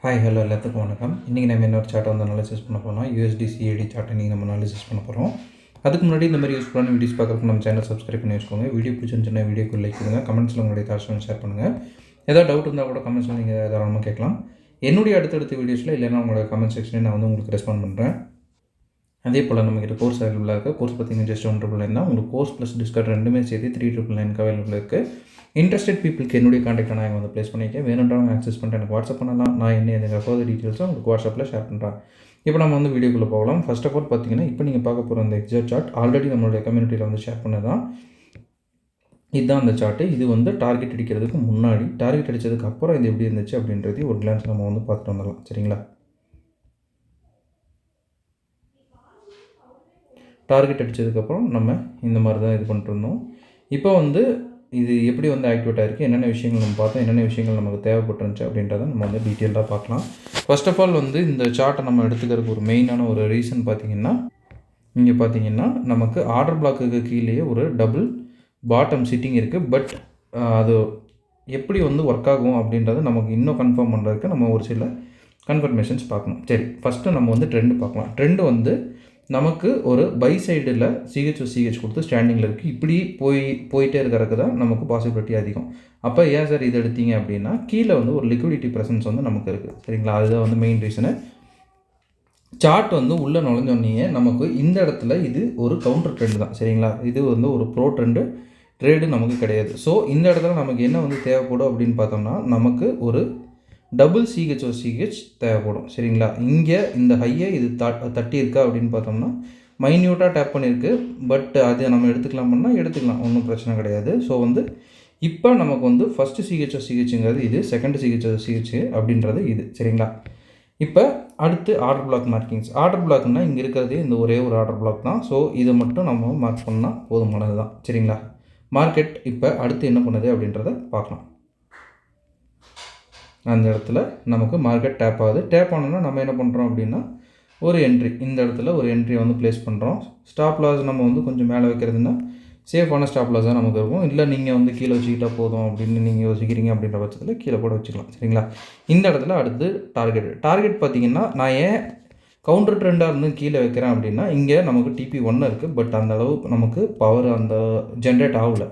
Hi hello எல்லாத்துக்கும் வணக்கம். இன்றைக்கி நம்ம இன்னொரு சார்ட்டை வந்து அனாலிசிஸ் பண்ண போகிறோம். USD CAD சார்ட்டை இன்றைக்கி நம்ம அனாலிசிஸ் பண்ண போகிறோம். அதுக்கு முன்னாடி இந்த மாதிரி யூஸ்ஃபுல்லான வீடியோஸ் பார்க்குறதுக்கு நம்ம சேனல் சப்ஸ்கிரைப் பண்ணி வச்சுக்கோங்க. வீடியோ பிடிச்சிருந்துச்சுன்னா வீடியோக்கு லைக் கொடுங்க. கமெண்ட்ஸில் உங்களுடைய தாட்ஸ் ஷேர் பண்ணுங்கள். ஏதாவது டவுட் இருந்தால் கூட கமெண்ட்ஸில் நீங்கள் தாராளமாக கேட்கலாம். என்னுடைய அடுத்தடுத்த வீடியோஸில் இல்லைன்னா உங்களோட கமெண்ட் செக்ஷனில் நான் வந்து உங்களுக்கு ரெஸ்பாண்ட் பண்ணுறேன். அதே போல் நம்மக்கிட்ட கோர்ஸ் அவைலபிளாக இருக்குது. கோர்ஸ் பார்த்தீங்கன்னா ஜஸ்ட் 1,999 தான். உங்களுக்கு கோர்ஸ் ப்ளஸ் டிஸ்கவுண்ட் ரெண்டுமே சேர்த்து 3,999 அவைலபிள் இருக்குது. இன்ட்ரெஸ்டட் பீப்புளுக்கு என்னுடைய காண்டாக்டை நான் வந்து ப்ளேஸ் பண்ணியிருக்கேன். வேணுன்றவங்க ஆக்சஸ் பண்ணிட்டு எனக்கு வாட்ஸ்அப் பண்ணலாம். நான் என்ன எனக்கு ஃபர்தர் டீட்டெயில்ஸும் உங்களுக்கு வாட்ஸ்அப்பில் ஷேர் பண்ணுறேன். இப்போ நம்ம வந்து வீடியோக்குள்ளே போகலாம். ஃபர்ஸ்ட் ஆஃப் ஆல் பார்த்தீங்கன்னா இப்போ நீங்கள் பார்க்க போகிற அந்த எக்ஸாக்ட் சார்ட் ஆல்ரெடி நம்மளுடைய கம்யூனிட்டியில் வந்து ஷேர் பண்ணதான். இதுதான் அந்த சார்ட்டு. இது வந்து டார்கெட் அடிக்கிறதுக்கு முன்னாடி, டார்கெட் அடித்ததுக்கு அப்புறம் இது எப்படி இருந்துச்சு அப்படின்றது ஒரு கிளான்ஸ் நம்ம வந்து பார்த்துட்டு வந்துடலாம். சரிங்களா? டார்கெட் அடித்ததுக்கப்புறம் நம்ம இந்த மாதிரி தான் இது பண்ணிட்டுருந்தோம். இப்போ வந்து இது எப்படி வந்து ஆக்டிவேட் ஆகிருக்கு, என்னென்ன விஷயங்கள் நம்ம பார்த்தோம், என்னென்ன விஷயங்கள் நமக்கு தேவைப்பட்டுருந்துச்சு அப்படின்றத நம்ம வந்து டீட்டெயிலாக பார்க்கலாம். ஃபர்ஸ்ட் ஆஃப் ஆல் வந்து இந்த சார்ட்டை நம்ம எடுத்துக்கிறதுக்கு ஒரு மெயினான ஒரு ரீசன் பார்த்திங்கன்னா, இங்கே பார்த்தீங்கன்னா நமக்கு ஆர்டர் பிளாக்குக்கு கீழேயே ஒரு டபுள் பாட்டம் சிட்டிங் இருக்குது. பட் அது எப்படி வந்து ஒர்க் ஆகும் அப்படின்றத நமக்கு இன்னும் கன்ஃபார்ம் பண்ணுறதுக்கு நம்ம ஒரு சில கன்ஃபர்மேஷன்ஸ் பார்க்கணும். சரி, ஃபஸ்ட்டு நம்ம வந்து ட்ரெண்டு பார்க்கலாம். ட்ரெண்டு வந்து நமக்கு ஒரு பை சைடில் சிஹெச் கொடுத்து ஸ்டாண்டிங்கில் இருக்குது. இப்படி போயிட்டே இருக்கிறதுக்கு தான் நமக்கு பாசிபிலிட்டி அதிகம். அப்போ ஏன் சார் இது எடுத்தீங்க அப்படின்னா, கீழே வந்து ஒரு லிக்விடிட்டி ப்ரெசன்ஸ் வந்து நமக்கு இருக்குது. சரிங்களா? அதுதான் வந்து மெயின் ரீசனு. சார்ட் வந்து உள்ளே நுழைஞ்சோடனே நமக்கு இந்த இடத்துல இது ஒரு கவுண்டர் ட்ரெண்டு தான். சரிங்களா? இது வந்து ஒரு ப்ரோ ட்ரேடு நமக்கு கிடையாது. ஸோ இந்த இடத்துல நமக்கு என்ன வந்து தேவைப்படும் அப்படின்னு பார்த்தோம்னா, நமக்கு ஒரு டபுள் சிஹெச் தேவைப்படும். சரிங்களா? இங்கே இந்த ஹையை இது தட்டி இருக்கா அப்படின்னு பார்த்தோம்னா மைன்யூட்டாக டேப் பண்ணியிருக்கு. பட் அதை நம்ம எடுத்துக்கலாம்னா எடுத்துக்கலாம், ஒன்றும் பிரச்சனை கிடையாது. ஸோ வந்து இப்போ நமக்கு வந்து ஃபஸ்ட்டு சிஹெச்ங்கிறது இது, செகண்ட் சிஹெச் அப்படின்றது இது. சரிங்களா? இப்போ அடுத்து ஆர்டர் பிளாக் மார்க்கிங்ஸ். ஆர்டர் பிளாக்னால் இங்கே இருக்கிறதே இந்த ஒரே ஒரு ஆர்டர் பிளாக் தான். ஸோ இதை மட்டும் நம்ம மார்க் பண்ணால் போதுமானது தான். சரிங்களா? மார்க்கெட் இப்போ அடுத்து என்ன பண்ணுது அப்படின்றத பார்க்கலாம். அந்த இடத்துல நமக்கு மார்க்கெட் டேப் ஆகுது. டேப் ஆனோன்னா நம்ம என்ன பண்ணுறோம் அப்படின்னா, ஒரு என்ட்ரி, இந்த இடத்துல ஒரு என்ட்ரியை வந்து ப்ளேஸ் பண்ணுறோம். ஸ்டாப் லாஸ் நம்ம வந்து கொஞ்சம் மேலே வைக்கிறதுனா சேஃபான ஸ்டாப் லாஸாக நமக்கு இருக்கும். இல்லை நீங்கள் வந்து கீழே வச்சுக்கிட்டால் போதும் அப்படின்னு நீங்கள் யோசிக்கிறீங்க அப்படின்ற பட்சத்தில் கீழே கூட வச்சுக்கலாம். சரிங்களா? இந்த இடத்துல அடுத்து டார்கெட் பார்த்திங்கன்னா, நான் ஏன் கவுண்டர் ட்ரெண்டாக இருந்து கீழே வைக்கிறேன் அப்படின்னா, இங்கே நமக்கு TP1 இருக்குது. பட் அந்த அளவு நமக்கு பவர் அந்த ஜென்ரேட் ஆகலை.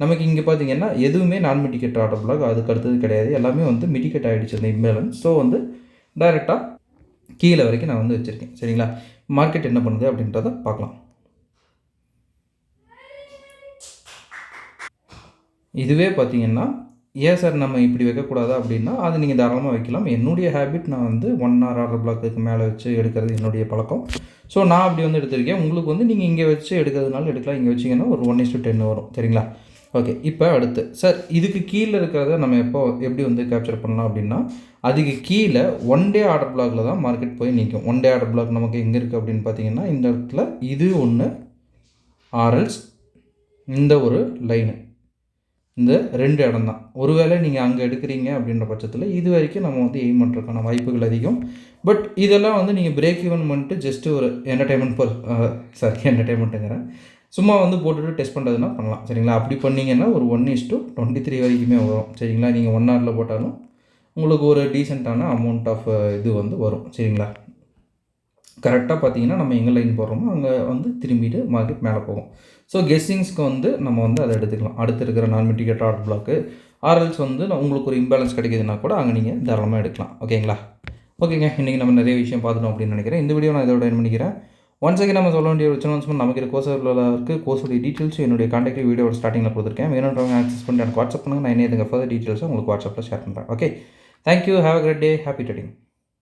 நமக்கு இங்கே பார்த்தீங்கன்னா எதுவுமே நான் மிட்டிகேட் ஆர்டர் பிளாக் அதுக்கு அடுத்தது கிடையாது. எல்லாமே வந்து மிட்டிகேட் ஆகிடுச்சு அந்த இம்பேலன்ஸ். ஸோ வந்து டைரெக்டாக கீழே வரைக்கும் நான் வந்து வச்சுருக்கேன். சரிங்களா? மார்க்கெட் என்ன பண்ணுது அப்படின்றத பார்க்கலாம். இதுவே பார்த்தீங்கன்னா, ஏன் சார் நம்ம இப்படி வைக்கக்கூடாதா அப்படின்னா, அது நீங்கள் தாராளமாக வைக்கலாம். என்னுடைய ஹேபிட், நான் வந்து 1 hour ஆர்டர் பிளாக்குக்கு மேலே வச்சு எடுக்கிறது என்னுடைய பழக்கம். ஸோ நான் அப்படி வந்து எடுத்திருக்கேன். உங்களுக்கு வந்து நீங்கள் இங்கே வச்சு எடுக்கிறதுனால எடுக்கலாம். இங்கே வச்சிங்கன்னா ஒரு 1:10 வரும். சரிங்களா? ஓகே, இப்போ அடுத்து சார் இதுக்கு கீழே இருக்கிறத நம்ம எப்படி வந்து கேப்சர் பண்ணலாம் அப்படின்னா, அதுக்கு கீழே 1 day ஆர்டர் பிளாக்ல தான் மார்க்கெட் போய் நிற்கும். 1 day ஆர்டர் பிளாக் நமக்கு எங்கே இருக்குது அப்படின்னு பார்த்தீங்கன்னா, இந்த இடத்துல இது ஒன்று, ஆர்எல்ஸ் இந்த ஒரு லைனு, இந்த 2 இடம் தான். ஒருவேளை நீங்கள் அங்கே எடுக்கிறீங்க அப்படின்ற பட்சத்தில் இது வரைக்கும் நம்ம வந்து எய்ம் பண்ணுறதுக்கான வாய்ப்புகள் அதிகம். பட் இதெல்லாம் வந்து நீங்கள் பிரேக் ஈவன் பண்ணிட்டு ஜஸ்ட்டு ஒரு என்டர்டைன்மெண்ட்டுங்கிறேன், சும்மா வந்து போட்டுட்டு டெஸ்ட் பண்ணுறதுனா பண்ணலாம். சரிங்களா? அப்படி பண்ணிங்கன்னா ஒரு 1:23 வரைக்குமே வரும். சரிங்களா? நீங்கள் 1 hourல போட்டாலும் உங்களுக்கு ஒரு டீசெண்டான அமௌண்ட் ஆஃப் இது வந்து வரும். சரிங்களா? கரெக்டாக பார்த்தீங்கன்னா நம்ம எங்கே லைன் போடுறோமோ அங்கே வந்து திரும்பிட்டு மார்க்கெட் மேலே போகும். ஸோ கெஸ்ஸிங்ஸ்க்கு வந்து நம்ம வந்து அதை எடுத்துக்கலாம். அடுத்து இருக்கிற நான் மிட்டிகேட் ஆர்டர் பிளாக்கு, ஆர்எல்ஸ் வந்து உங்களுக்கு ஒரு இம்பேலன்ஸ் கிடைக்குதுன்னா கூட அங்கே நீங்கள் தாராளமாக எடுக்கலாம். ஓகேங்களா? ஓகேங்க, இன்றைக்கி நம்ம நிறைய விஷயம் பார்த்துட்டோம் அப்படின்னு நினைக்கிறேன். இந்த வீடியோ நான் இதோட என் பண்ணிக்கிறேன். ஒன்ஸ் அகேன் நம்ம சொல்ல வேண்டிய ஒரு சின்ன நமக்கு கோர்ஸ் இருக்குது. கோர்ஸோடைய டீட்டெயில்ஸ் என்னுடைய காண்டாக்ட் வீடியோட ஸ்டார்டிங்கில் கொடுத்துருக்கேன். வேணுன்றவங்க ஆக்சஸ் பண்ணி எனக்கு வாட்ஸ்அப் பண்ணுங்கள். நான் என்ன ஃபர்தர் டீட்டெயில்ஸை உங்களுக்கு வாட்ஸ்அப்பில் ஷேர் பண்ணுறேன். Okay, thank you. Have a great day. Happy trading.